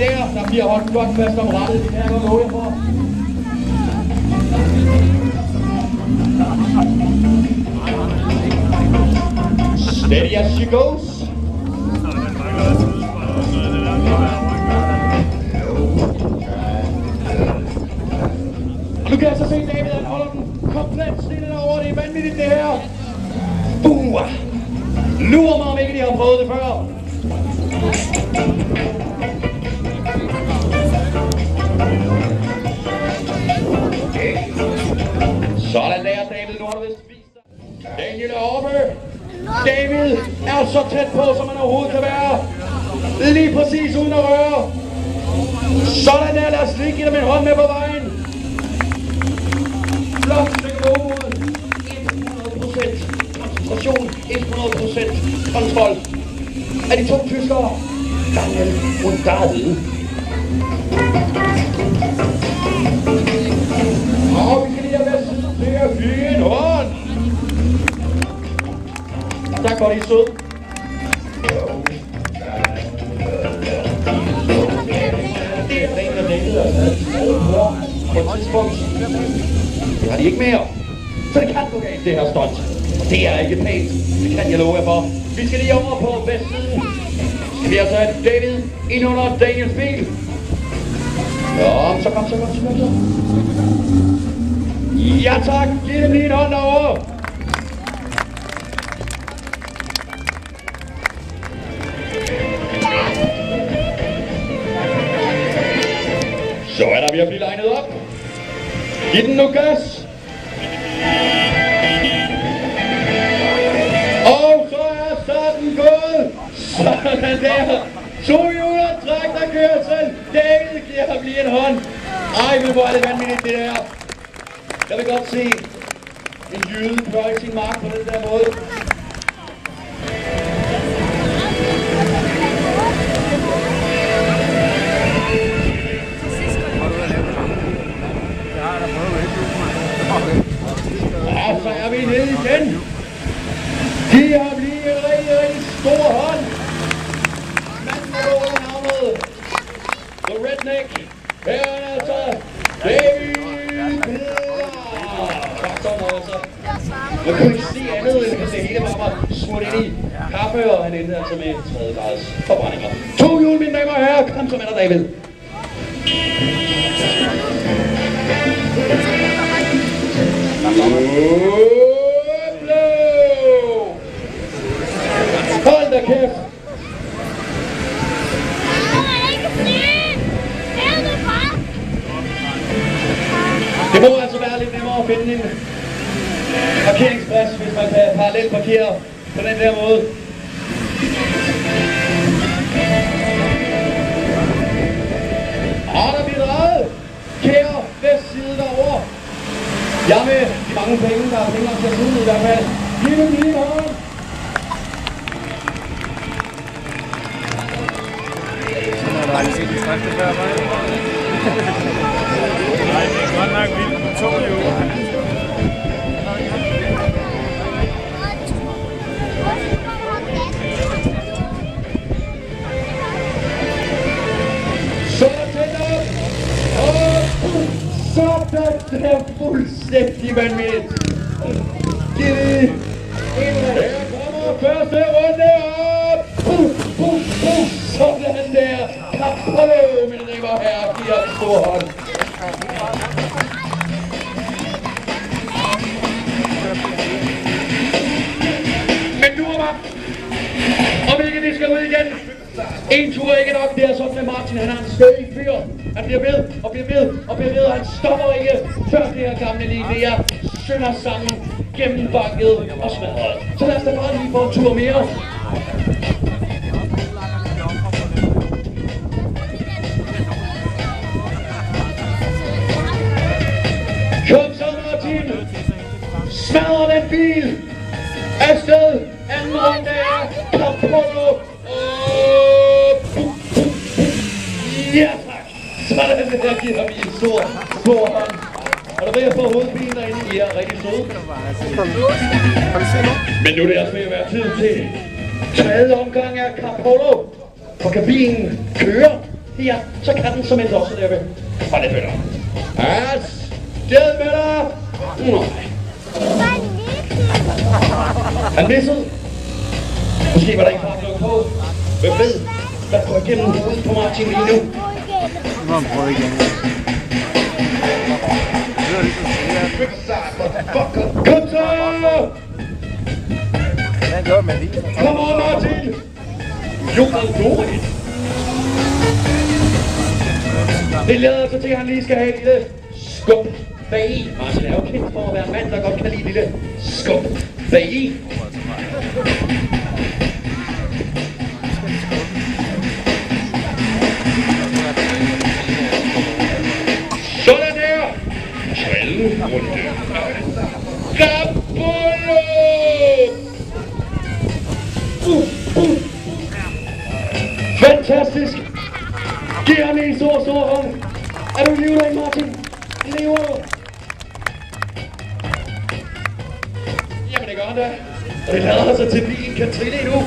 der bliver holdt godt fast om rettet. Det kan jeg godt love jer for. Steady as she goes. Nu kan jeg så se David, han holder den komplet stille over. Det er vanvittigt det her. Lurer mig om ikke de har prøvet det før. Okay. Sådan der, David. Nu har du vist vist dig. Daniel er oppe. David er så tæt på, som man overhovedet kan være. Lige præcis uden at røre. Sådan der, lad os lige give dem en hånd med på vejen. Flot stykke ud. 100% koncentration, 100% kontrol. Er de to tyskere? Daniel und David. Og vi skal lige have været siden til at flyge en hånd. Der går de sød. Det er rent og David og på et tidspunkt. Det har de ikke mere. Så det kan gå galt, det her stunt. Og det er ikke pænt. Det kan jeg love jer for. Vi skal lige over på vestsiden. Skal vi altså have David ind under Daniels bil. Ja, så kom. Ja tak, giv dem lige en hånd over. Så er der ved at blive legnet op. Giv den nu gas. Og så er starten gået. Sådan der. 2 hjuler traktorkørsel. David giver ham lige en hånd. Ej, hvor er det vanvittigt det der. Jeg vil godt se en jyde pløje sin mark på den der måde. Ja, så er vi nede igen. De har blivet en rigtig stor hånd. Manden er over navnet The Redneck. Her er altså David Peder. Tak så meget så. Jeg kunne ikke se andet, end at det hele var smurt ind i kaffe, og han endte altså med 3. grads forbrændinger. 2 hjul, mine damer og herrer. Kom så med dig, David. Hold da kæft! Det må altså være lidt nemmere at finde en parkeringsplads, hvis man kan parallelt parkere på den der måde. Og der bliver drejet. Kære vestside derovre. Jeg med de mange penge, der er penge til at sidde i hvert fald. Giv dem lige en hånd. Sådan har du aldrig set en traktor før, var det? Nej, det er godt nok vildt med 2 hjul. Sådan er fuldstændig vanvittigt. Giv det. Her kommer første runde op. Sådan der. Kapollo, mine damer og herrer, giver en stor hånd. Men nu er man. Om ikke det skal ud igen. En tur er ikke nok, det er sådan med Martin, han har en stødig fyr. Han bliver ved, og han stopper ikke, før det her gamle lige det er synger sammen, gennembanket og smadret. Så lad os da bare lige få en tur mere. Kom så Martin, smadrer den bil, afsted, anden runde er Kapollo. Ja tak! Sådan der giver vi en stor hånd. Og der ved jeg få hovedbilen derinde, I er rigtig søde. Men nu er det altså ved at være tid til 3. omgang af Kapollo. For kabinen kører Ja, så kan den som en også der ved. Fra det bøtter. Afsted med dig! Nej. Han missede. Måske var der ikke bare noget på. Hvem ved, hvad går igennem hovedet på Martin lige nu? Nu må han prøve igen. Kom så! Hvad gør man lige? Kom on, Martin! Jonas Dorit! Det lader sig til, at han lige skal have et lille skub bagi. Martin er jo kendt for at være en mand, der godt kan lide et lille skub bagi. Sådan der! Tredje runde. Rapolo! Fantastisk! Giv ham en stor hånd. Er du i live derinde, Martin? Lever du? Jamen det gør han da. Og det lader sig til, at bilen kan trille endnu.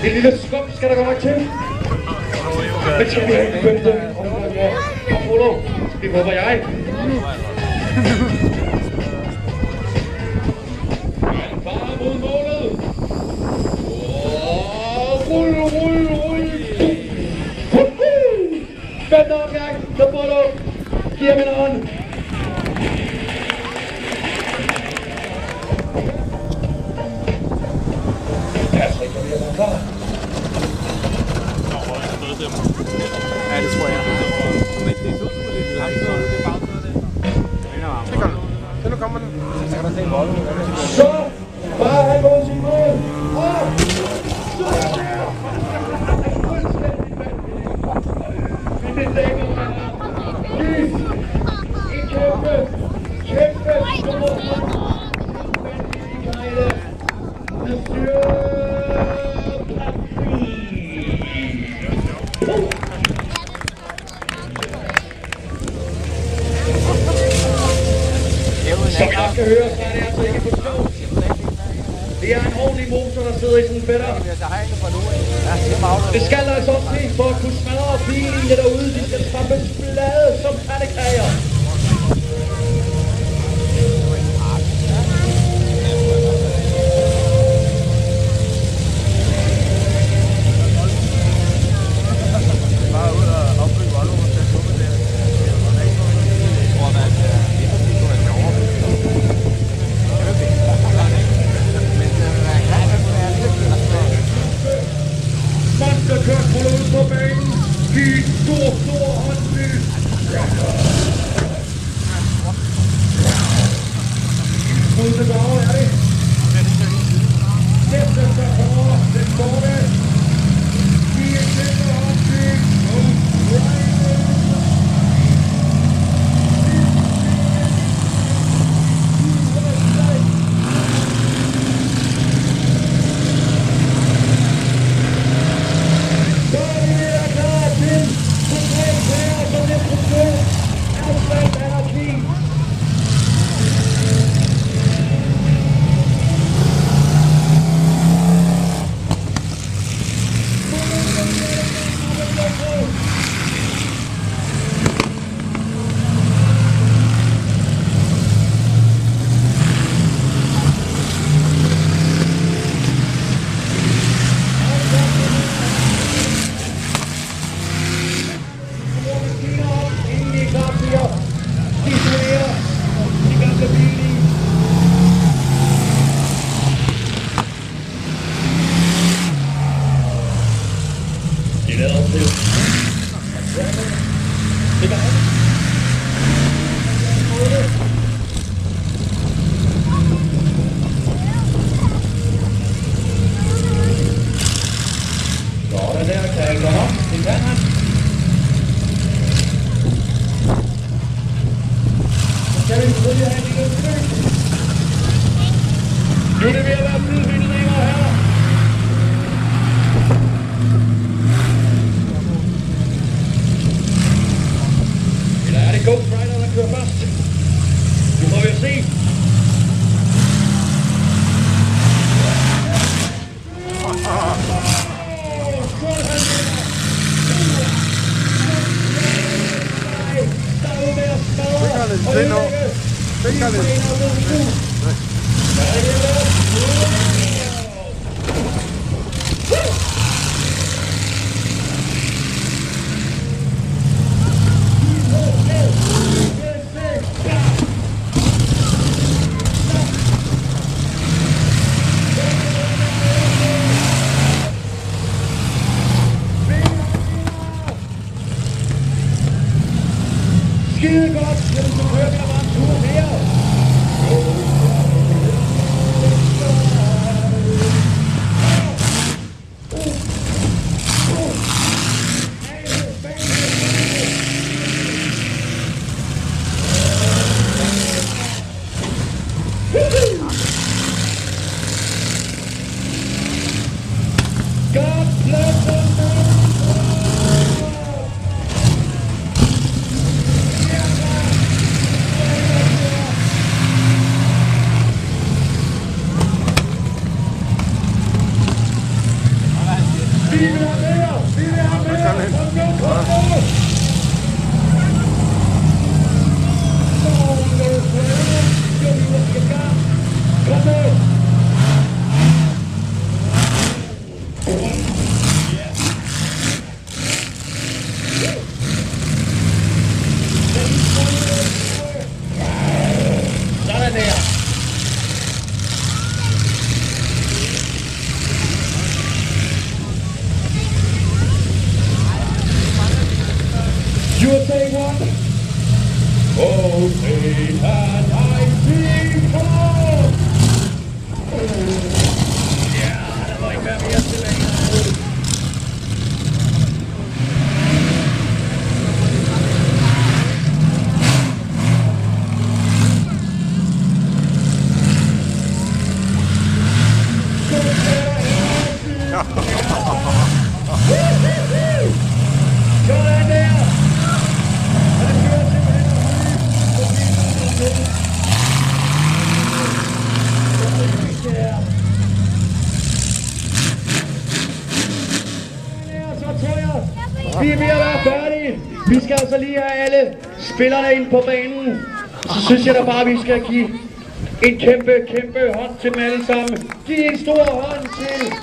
En lille skub skal der godt nok til. Men skal vi have en femte omgang af Apollo? Det håber jeg. Han farer mod målet. Rull. Femte omgang, Apollo. Giv ham en hånd. Klar. Ja, det tror jeg. Så nu kommer den. Så kan der se bolden. Så bare han mod sin mål. Og så er der. Det dækker han her. Giv en kæmpe stor Som jeg skal høre, så er det altså ikke på stå. Det er en ordentlig motor, der sidder i sådan en fætter. Det skal altså også til for at kunne smadre bilene derude. De skal trampes blade som pandekager. Nu er det ved at være tid, mine damer og herrer. Eller er det Ghost Rider, der kører først? Nu må vi se. Sådan der. Vi er ved at være færdige. Vi skal altså lige have alle spillerne ind på banen. Så synes jeg da bare, at vi skal give en kæmpe hånd til dem alle sammen. Giv en stor hånd til